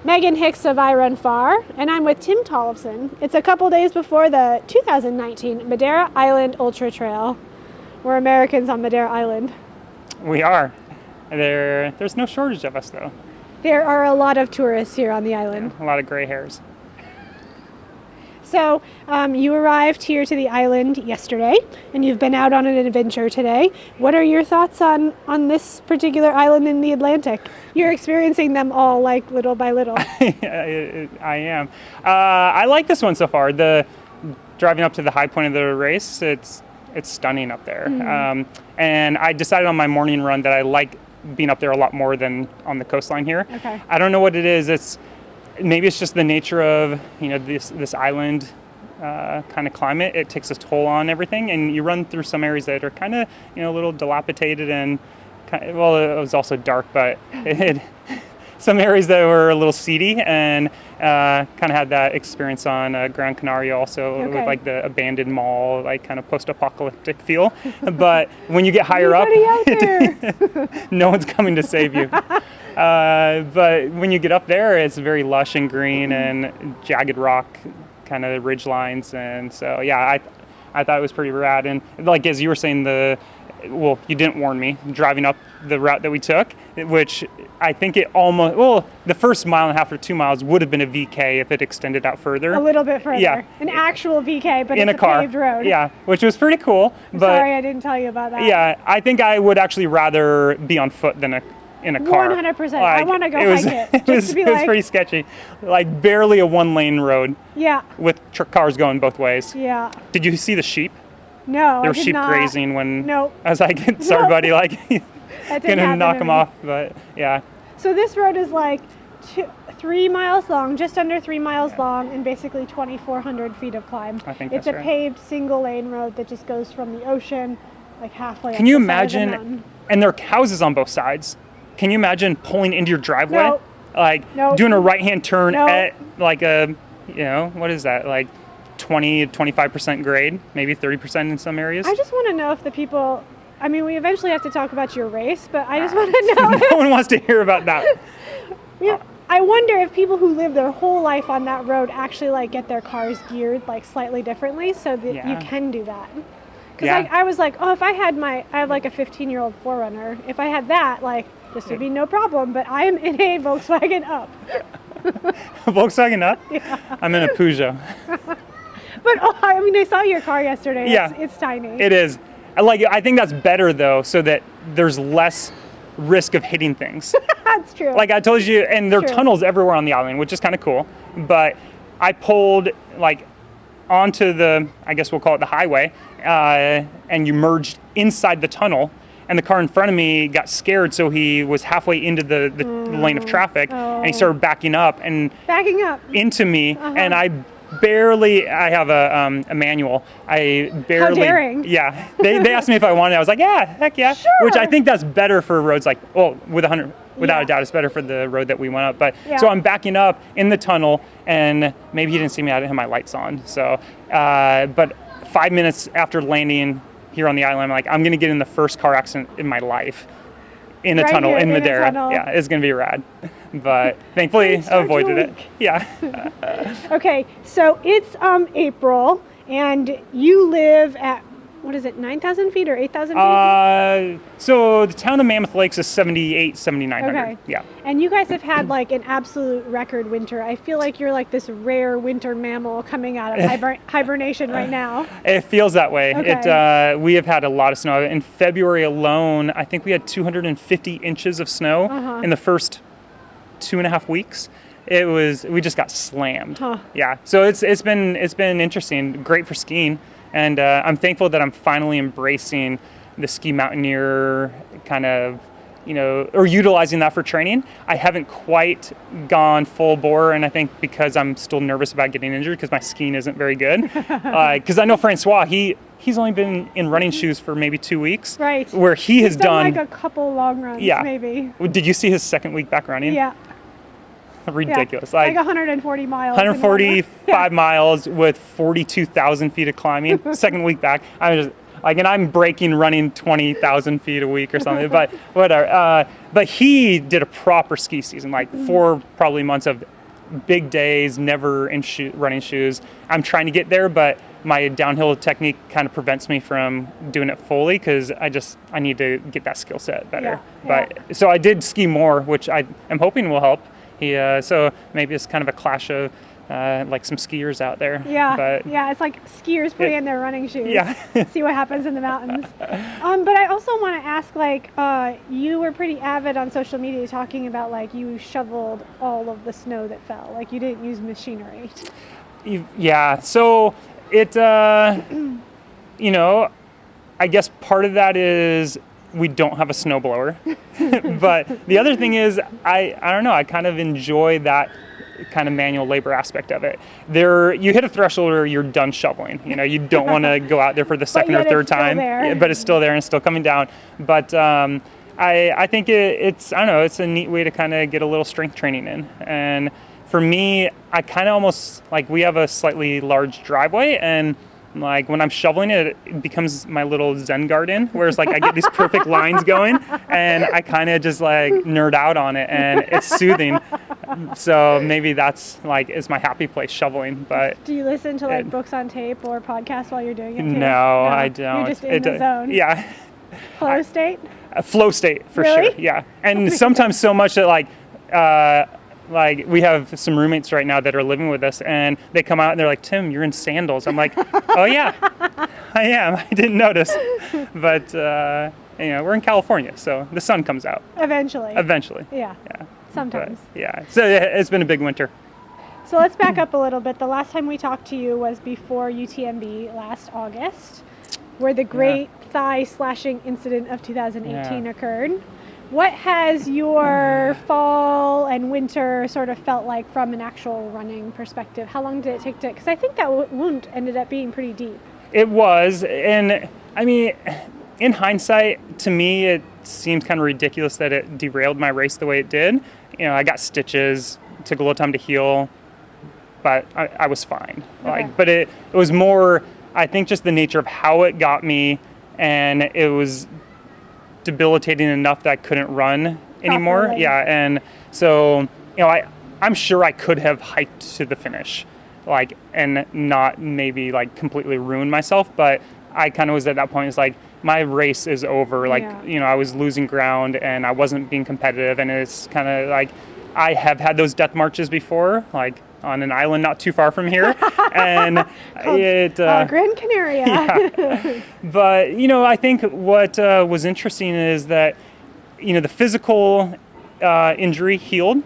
Megan Hicks of I Run Far, and I'm with Tim Tollefson. It's a couple days before the 2019 Madeira Island Ultra-Trail. We're Americans on Madeira Island. We are. There's no shortage of us, though. There are a lot of tourists here on the island. Yeah, a lot of gray hairs. So you arrived here to the island yesterday, and you've been out on an adventure today. What are your thoughts on this particular island in the Atlantic? You're experiencing them all like little by little. I am. I like this one so far. The driving up to the high point of the race, it's stunning up there. Mm-hmm. And I decided on my morning run that I like being up there a lot more than on the coastline here. Okay. I don't know what it is. Maybe it's just the nature of this island kind of climate. It takes a toll on everything, and you run through some areas that are kind of a little dilapidated and it was also dark, but some areas that were a little seedy, and kind of had that experience on Gran Canaria also. Okay. With like the abandoned mall, like kind of post-apocalyptic feel. But when you get higher up, no one's coming to save you. But when you get up there, it's very lush and green and jagged rock kind of ridge lines. And so, yeah, I thought it was pretty rad. And like, as you were saying, you didn't warn me, driving up the route that we took, which I think it almost, the first mile and a half or 2 miles would have been a VK if it extended out further. A little bit further. Yeah. An actual VK, but in it's a car. Paved road. Yeah, which was pretty cool. Sorry, I didn't tell you about that. Yeah, I think I would actually rather be on foot than in a car. 100%. I want to go hike it. It was pretty sketchy. Like barely a one-lane road. Yeah. With cars going both ways. Yeah. Did you see the sheep? No, There I were did sheep not. grazing when Nope. I was like, sorry, Nope. buddy, like, gonna knock to them me. off, but yeah. So this road is like 3 miles long, just under 3 miles long, and basically 2,400 feet of climb. I think it's that's a right. paved single lane road that just goes from the ocean like halfway. Can up you the side of the imagine? mountain. And there are houses on both sides. Can you imagine pulling into your driveway? Nope. Like Nope. doing a right-hand turn Nope. at like a, what is that? Like 20, 25% grade, maybe 30% in some areas. I just want to know if the people. I mean, we eventually have to talk about your race, but I just want to know. No one wants to hear about that. I wonder if people who live their whole life on that road actually like get their cars geared like slightly differently so that you can do that. Because I was like, oh, if I had I have like a 15-year-old 4Runner. If I had that, like this would be no problem. But I am in a Volkswagen Up. Volkswagen Up? Yeah. I'm in a Peugeot. But I mean, I saw your car yesterday. Yeah. It's tiny. It is. I think that's better though, so that there's less risk of hitting things. That's true. Like I told you, and there are True. tunnels everywhere on the island, which is kind of cool. But I pulled onto the, I guess we'll call it the highway, and you merged inside the tunnel, and the car in front of me got scared, so he was halfway into the lane of traffic, and he started backing up into me, and I have a manual. I barely. How daring. Yeah. They asked me if I wanted. I was like, yeah, heck yeah. Sure. Which I think that's better for roads without a doubt, it's better for the road that we went up. But so I'm backing up in the tunnel, and maybe he didn't see me. I didn't have my lights on. So, but 5 minutes after landing here on the island, I'm like, I'm going to get in the first car accident in my life in a tunnel in Madeira. Yeah, it's going to be rad. But thankfully, I avoided it. Yeah. Okay, so it's April, and you live at, what is it, 9,000 feet or 8,000 feet? So the town of Mammoth Lakes is 7,900. Okay. Yeah. And you guys have had like an absolute record winter. I feel like you're like this rare winter mammal coming out of hibernation right now. It feels that way. Okay. We have had a lot of snow. In February alone, I think we had 250 inches of snow in the first 2.5 weeks. We just got slammed. Yeah. So it's been interesting, great for skiing. And I'm thankful that I'm finally embracing the ski mountaineer kind of, or utilizing that for training. I haven't quite gone full bore, and I think because I'm still nervous about getting injured because my skiing isn't very good. Because I know Francois, he's only been in running shoes for maybe 2 weeks. Right. Where he has done like a couple long runs, maybe. Did you see his second week back running? Yeah. Ridiculous. Yeah. Like 140 miles. 145 miles with 42,000 feet of climbing. Second week back, and I'm breaking running 20,000 feet a week or something, but whatever. But he did a proper ski season, like 4 probably months of big days, never in running shoes. I'm trying to get there, but my downhill technique kind of prevents me from doing it fully because I need to get that skill set better. But so I did ski more, which I am hoping will help. So maybe it's kind of a clash of like some skiers out there. It's like skiers putting in their running shoes. See what happens in the mountains. But I also want to ask, like, you were pretty avid on social media talking about, like, you shoveled all of the snow that fell. Like, you didn't use machinery. Yeah. So it, you know, I guess part of that is we don't have a snowblower. But the other thing is, I don't know, I kind of enjoy that kind of manual labor aspect of it. You hit a threshold where you're done shoveling. You know, you don't want to go out there for the second or third time, but it's still there and it's still coming down. But I think it's, I don't know, it's a neat way to kind of get a little strength training in. And for me, I kind of almost, like, we have a slightly large driveway, and like when I'm shoveling it, it becomes my little Zen garden, whereas like I get these perfect lines going, and I kind of just like nerd out on it, and it's soothing. So maybe that's like is my happy place, shoveling. But do you listen to like books on tape or podcasts while you're doing it too? No, I don't. You're just in the zone. Yeah. Flow state? Flow state for really? Sure. Yeah, and sometimes so much that like we have some roommates right now that are living with us, and they come out and they're like, "Tim, you're in sandals." I'm like, "Oh yeah, I am. I didn't notice." But you know, we're in California, so the sun comes out eventually. Yeah. Sometimes. But, so it's been a big winter. So let's back up a little bit. The last time we talked to you was before UTMB last August, where the great thigh slashing incident of 2018 occurred. What has your fall and winter sort of felt like from an actual running perspective? How long did it take to, because I think that wound ended up being pretty deep. It was, and I mean, in hindsight, to me, it seems kind of ridiculous that it derailed my race the way it did. You know, I got stitches, took a little time to heal, but I was fine. Okay. But it was more, I think, just the nature of how it got me, and it was debilitating enough that I couldn't run anymore. Properly. Yeah, and so, you know, I'm sure I could have hiked to the finish, like, and not maybe like completely ruin myself, but I kind of was at that point, it's like, my race is over. Like, you know, I was losing ground and I wasn't being competitive, and it's kind of like, I have had those death marches before, like on an island not too far from here, and Gran Canaria. Yeah. But you know, I think what was interesting is that, you know, the physical injury healed,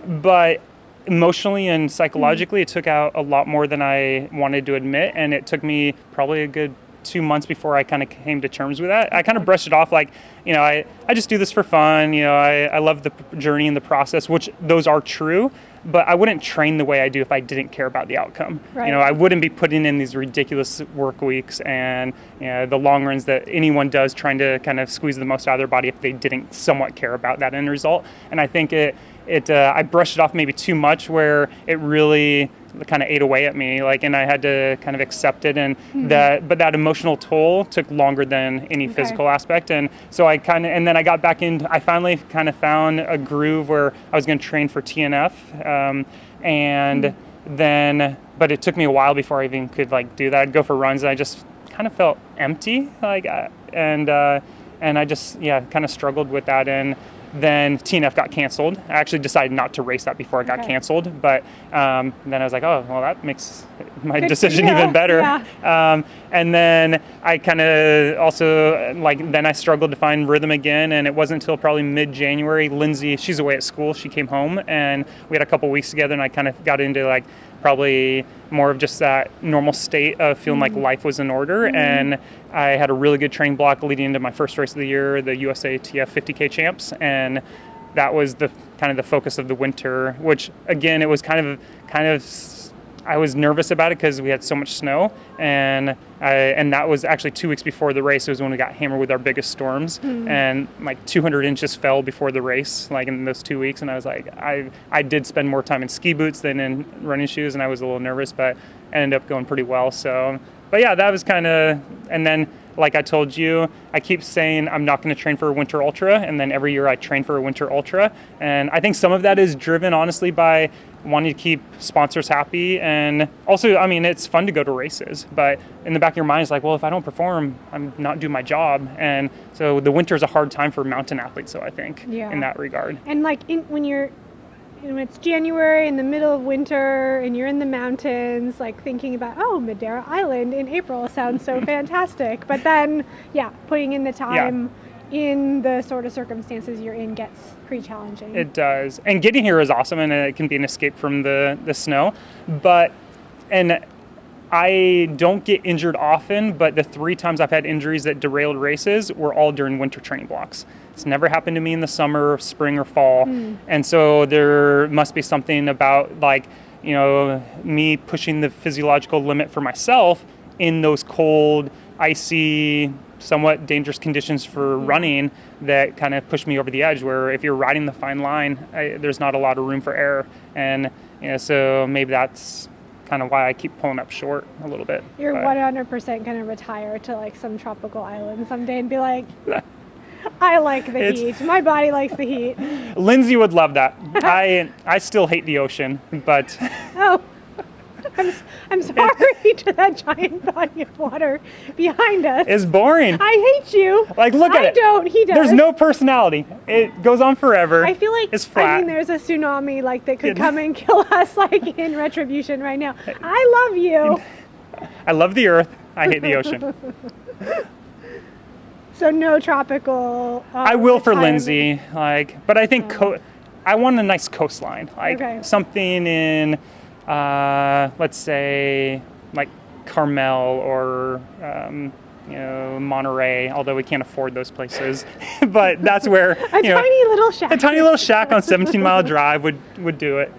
but emotionally and psychologically, it took out a lot more than I wanted to admit, and it took me probably a good 2 months before I kind of came to terms with that. I kind of brushed it off like, you know, I just do this for fun. You know, I love the journey and the process, which those are true, but I wouldn't train the way I do if I didn't care about the outcome. Right. You know, I wouldn't be putting in these ridiculous work weeks and, you know, the long runs that anyone does trying to kind of squeeze the most out of their body if they didn't somewhat care about that end result. And I think I brushed it off maybe too much, where it really kind of ate away at me, like, and I had to kind of accept it, and but that emotional toll took longer than any physical aspect. And so and then I got back in, I finally kind of found a groove where I was going to train for TNF, and then, but it took me a while before I even could like do that. I'd go for runs and I just kind of felt empty, like, and I just, kind of struggled with that. And then TNF got canceled. I actually decided not to race that before it got canceled, but then I was like, oh, well, that makes my decision even better. Yeah. And then I kind of also, like, then I struggled to find rhythm again, and it wasn't until probably mid-January. Lindsay, she's away at school. She came home, and we had a couple weeks together, and I kind of got into, like, probably more of just that normal state of feeling like life was in order. And I had a really good training block leading into my first race of the year, the USATF 50K champs. And that was the kind of the focus of the winter, which again, it was kind of I was nervous about it because we had so much snow, and that was actually 2 weeks before the race. It was when we got hammered with our biggest storms, and like 200 inches fell before the race, like in those 2 weeks. And I was like, I did spend more time in ski boots than in running shoes, and I was a little nervous, but ended up going pretty well. So, but yeah, that was kind of, and then like I told you, I keep saying I'm not going to train for a winter ultra, and then every year I train for a winter ultra. And I think some of that is driven, honestly, by wanting to keep sponsors happy. And also, I mean, it's fun to go to races, but in the back of your mind, it's like, well, if I don't perform, I'm not doing my job. And so the winter is a hard time for mountain athletes, so I think, in that regard. And like when it's January in the middle of winter and you're in the mountains, like thinking about, oh, Madeira Island in April sounds so fantastic. But then, putting in the time in the sort of circumstances you're in gets pretty challenging. It does. And getting here is awesome, and it can be an escape from the snow. And I don't get injured often, but the 3 times I've had injuries that derailed races were all during winter training blocks. It's never happened to me in the summer, spring, or fall. And so there must be something about, like, you know, me pushing the physiological limit for myself in those cold, icy, somewhat dangerous conditions for running that kind of push me over the edge, where if you're riding the fine line, there's not a lot of room for error. And, you know, so maybe that's kind of why I keep pulling up short a little bit. You're 100% going to retire to like some tropical island someday and be like, I like the heat. My body likes the heat. Lindsay would love that. I still hate the ocean, but... Oh, I'm sorry to that giant body of water behind us. It's boring. I hate you. Like, look at it. I don't. He does. There's no personality. It goes on forever. I feel like it's flat. I mean, there's a tsunami like that could come and kill us, like in retribution right now. I love you. I love the earth. I hate the ocean. So no tropical. I will for Lindsay, like, but I think I want a nice coastline, like something in, let's say, like Carmel or you know, Monterey. Although we can't afford those places, but that's where a tiny little shack on 17 Mile Drive would do it.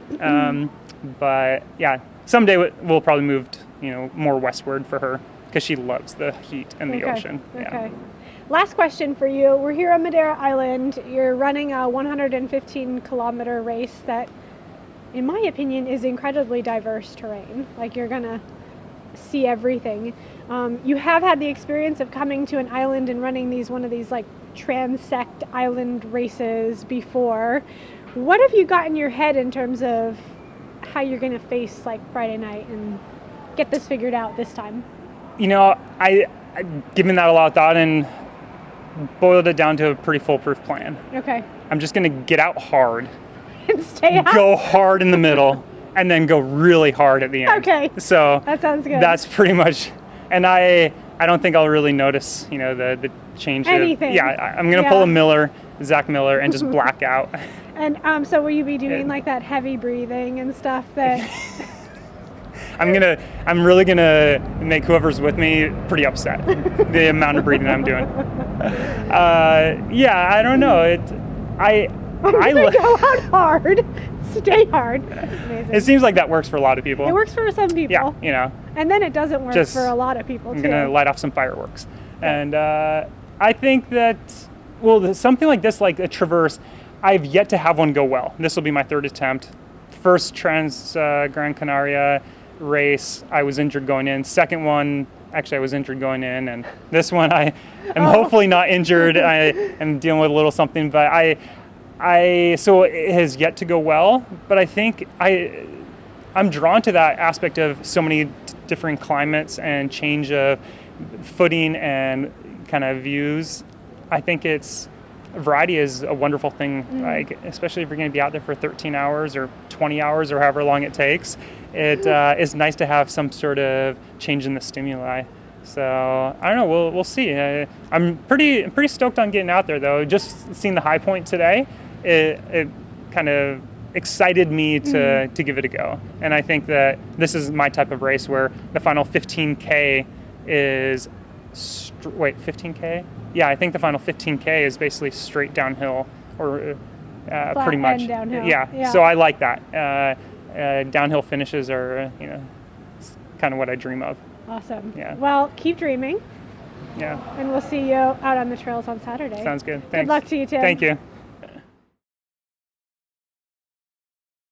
But yeah, someday we'll probably move, more westward for her because she loves the heat and the ocean. Okay. Last question for you. We're here on Madeira Island. You're running a 115-kilometer race that, in my opinion, is incredibly diverse terrain. Like, you're going to see everything. You have had the experience of coming to an island and running one of these like transect island races before. What have you got in your head in terms of how you're going to face like Friday night and get this figured out this time? I given that a lot of thought and boiled it down to a pretty foolproof plan. Okay. I'm just going to get out hard. And stay out? Go hard in the middle, and then go really hard at the end. Okay. So that sounds good. That's pretty much, and I don't think I'll really notice, the change. Anything. I'm going to pull a Zach Miller, and just black out. And so will you be doing like that heavy breathing and stuff that... I'm really gonna make whoever's with me pretty upset. The amount of breathing I'm doing. I don't know. I'm gonna go out hard, stay hard. Amazing. It seems like that works for a lot of people. It works for some people. Yeah, And then it doesn't work for a lot of people too. I'm gonna light off some fireworks, and I think that something like this, like a traverse, I've yet to have one go well. This will be my 3rd attempt. First Gran Canaria race, I was injured going in. Second one, actually, I was injured going in, and this one, I am hopefully not injured. I am dealing with a little something, but so it has yet to go well. But I think I'm drawn to that aspect of so many different climates and change of footing and kind of views. I think variety is a wonderful thing, like especially if you're going to be out there for 13 hours or 20 hours or however long it takes. It is nice to have some sort of change in the stimuli. So I don't know. We'll see. I'm pretty stoked on getting out there, though. Just seeing the high point today, it kind of excited me to give it a go. And I think that this is my type of race where the final 15K is 15K. Yeah, I think the final 15K is basically straight downhill, or pretty much. Downhill. Yeah. So I like that. Downhill finishes are, kind of what I dream of. Awesome. Yeah. Well, keep dreaming. Yeah. And we'll see you out on the trails on Saturday. Sounds good. Thanks. Good luck to you, Tim. Thank you.